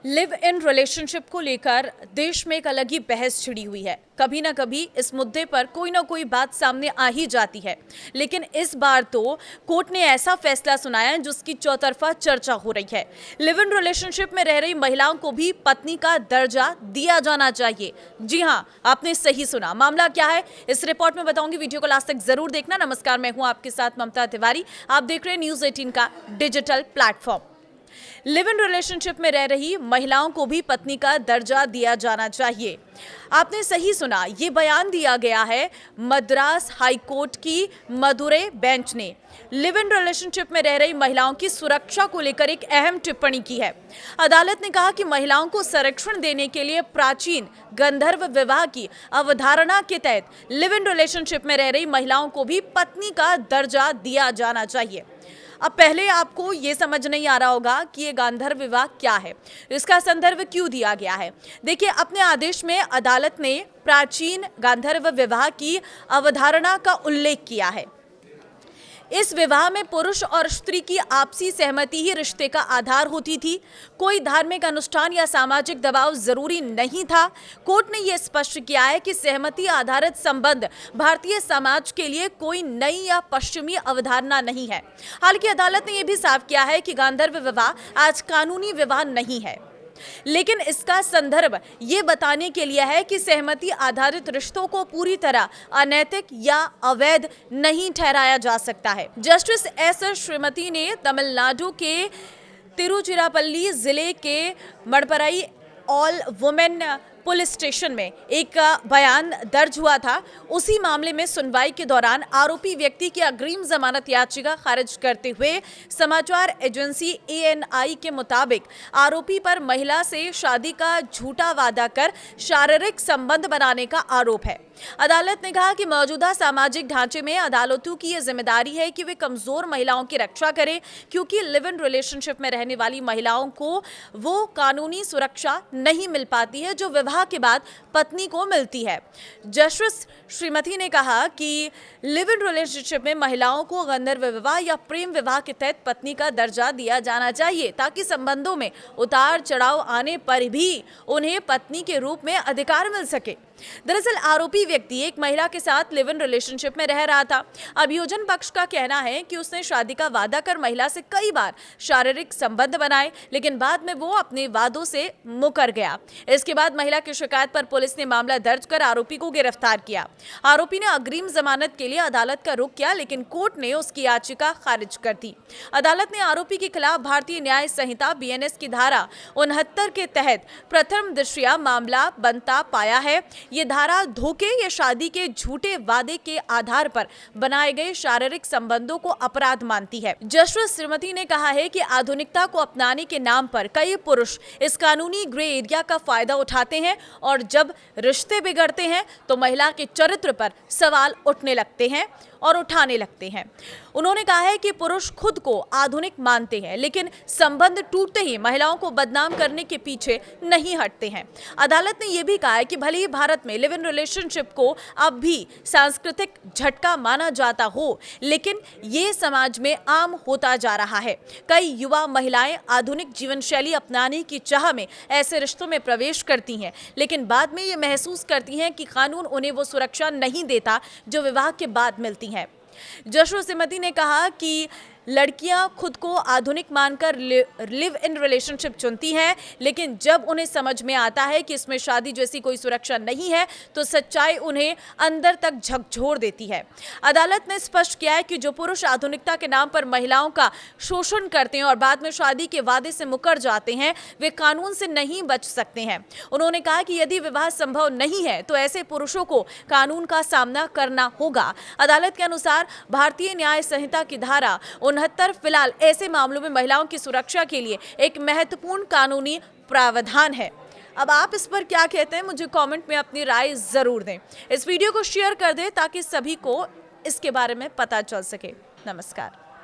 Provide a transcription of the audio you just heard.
Live in relationship को लेकर देश में एक अलग ही बहस छिड़ी हुई है। कभी ना कभी इस मुद्दे पर कोई ना कोई बात सामने आ ही जाती है, लेकिन इस बार तो कोर्ट ने ऐसा फैसला सुनाया है जिसकी चौतरफा चर्चा हो रही है। लिव इन रिलेशनशिप में रह रही महिलाओं को भी पत्नी का दर्जा दिया जाना चाहिए। जी हाँ, आपने सही सुना। मामला क्या है इस रिपोर्ट में बताऊंगी, वीडियो को लास्ट तक जरूर देखना। नमस्कार, मैं हूं आपके साथ ममता तिवारी। आप देख रहे हैं न्यूज़ 18 का digital platform. Live in relationship में रह रही महिलाओं को भी पत्नी का दर्जा दिया जाना चाहिए। आपने सही सुना, ये बयान दिया गया है मद्रास हाई कोर्ट की मदुरै बेंच ने लिव इन रिलेशनशिप में रह रही महिलाओं की सुरक्षा को लेकर एक अहम टिप्पणी की है। अदालत ने कहा कि महिलाओं को संरक्षण देने के लिए प्राचीन गंधर्व विवाह की अवधारणा के तहत लिव इन रिलेशनशिप में रह रही महिलाओं को भी पत्नी का दर्जा दिया जाना चाहिए। अब पहले आपको ये समझ नहीं आ रहा होगा कि ये गांधर्व विवाह क्या है, इसका संदर्भ क्यों दिया गया है। देखिए, अपने आदेश में अदालत ने प्राचीन गांधर्व विवाह की अवधारणा का उल्लेख किया है। इस विवाह में पुरुष और स्त्री की आपसी सहमति ही रिश्ते का आधार होती थी। कोई धार्मिक अनुष्ठान या सामाजिक दबाव जरूरी नहीं था। कोर्ट ने यह स्पष्ट किया है कि सहमति आधारित संबंध भारतीय समाज के लिए कोई नई या पश्चिमी अवधारणा नहीं है। हालांकि अदालत ने यह भी साफ किया है कि गांधर्व विवाह आज कानूनी विवाह नहीं है, लेकिन इसका संदर्भ ये बताने के लिए है कि सहमति आधारित रिश्तों को पूरी तरह अनैतिक या अवैध नहीं ठहराया जा सकता है। जस्टिस एस श्रीमती ने तमिलनाडु के तिरुचिरापल्ली जिले के मडपराई ऑल वुमेन पुलिस स्टेशन में एक बयान दर्ज हुआ था। उसी मामले में सुनवाई के दौरान आरोपी व्यक्ति की अग्रिम जमानत याचिका खारिज करते हुए समाचार एजेंसी ANI के मुताबिक आरोपी पर महिला से शादी का झूठा वादा कर शारीरिक संबंध बनाने का आरोप है। अदालत ने कहा कि मौजूदा सामाजिक ढांचे में अदालतों की यह जिम्मेदारी है कि वे कमजोर महिलाओं की रक्षा करें, क्योंकि लिव इन रिलेशनशिप में रहने वाली महिलाओं को वो कानूनी सुरक्षा नहीं मिल पाती है जो विवाह के बाद पत्नी को मिलती है। जस्टिस श्रीमती ने कहा कि लिव इन रिलेशनशिप में महिलाओं को गंधर्व विवाह या प्रेम विवाह के तहत पत्नी का दर्जा दिया जाना चाहिए, ताकि संबंधों में उतार चढ़ाव आने पर भी उन्हें पत्नी के रूप में अधिकार मिल सके। दरअसल आरोपी व्यक्ति एक महिला के साथ लिव इन रिलेशनशिप में रह रहा था। अभियोजन पक्ष का कहना है कि उसने शादी का वादा कर महिला से कई बार शारीरिक संबंध बनाए, लेकिन बाद में वो अपने वादों से मुकर गया। इसके बाद महिला की शिकायत पर पुलिस ने मामला दर्ज कर आरोपी को गिरफ्तार किया। आरोपी ने अग्रिम जमानत के लिए अदालत का रुख किया, लेकिन कोर्ट ने उसकी याचिका खारिज कर दी। अदालत ने आरोपी के खिलाफ भारतीय न्याय संहिता BNS की धारा 69 के तहत प्रथम दृष्टया मामला बनता पाया है। ये धारा धोखे या शादी के झूठे वादे के आधार पर बनाए गए शारीरिक संबंधों को अपराध मानती है। जस्टिस श्रीमती ने कहा है कि आधुनिकता को अपनाने के नाम पर कई पुरुष इस कानूनी ग्रे एरिया का फायदा उठाते हैं, और जब रिश्ते बिगड़ते हैं तो महिला के चरित्र पर सवाल उठने लगते हैं और उठाने लगते हैं। उन्होंने कहा है कि पुरुष खुद को आधुनिक मानते हैं, लेकिन संबंध टूटते ही महिलाओं को बदनाम करने के पीछे नहीं हटते हैं। अदालत ने यह भी कहा है कि भले ही भारत में लिव इन रिलेशनशिप को अब भी सांस्कृतिक झटका माना जाता हो, लेकिन ये समाज में आम होता जा रहा है। कई युवा महिलाएं आधुनिक जीवन शैली अपनाने की चाह में ऐसे रिश्तों में प्रवेश करती हैं, लेकिन बाद में ये महसूस करती हैं कि कानून उन्हें वो सुरक्षा नहीं देता जो विवाह के बाद मिलती है। जस्टिस श्रीमती ने कहा कि लड़कियां खुद को आधुनिक मानकर लिव इन रिलेशनशिप चुनती हैं, लेकिन जब उन्हें समझ में आता है कि इसमें शादी जैसी कोई सुरक्षा नहीं है तो सच्चाई उन्हें अंदर तक झकझोर देती है। अदालत ने स्पष्ट किया है कि जो पुरुष आधुनिकता के नाम पर महिलाओं का शोषण करते हैं और बाद में शादी के वादे से मुकर जाते हैं, वे कानून से नहीं बच सकते हैं। उन्होंने कहा कि यदि विवाह संभव नहीं है तो ऐसे पुरुषों को कानून का सामना करना होगा। अदालत के अनुसार भारतीय न्याय संहिता की धारा 69 फिलहाल ऐसे मामलों में महिलाओं की सुरक्षा के लिए एक महत्वपूर्ण कानूनी प्रावधान है। अब आप इस पर क्या कहते हैं, मुझे कमेंट में अपनी राय जरूर दें। इस वीडियो को शेयर कर दें ताकि सभी को इसके बारे में पता चल सके। नमस्कार।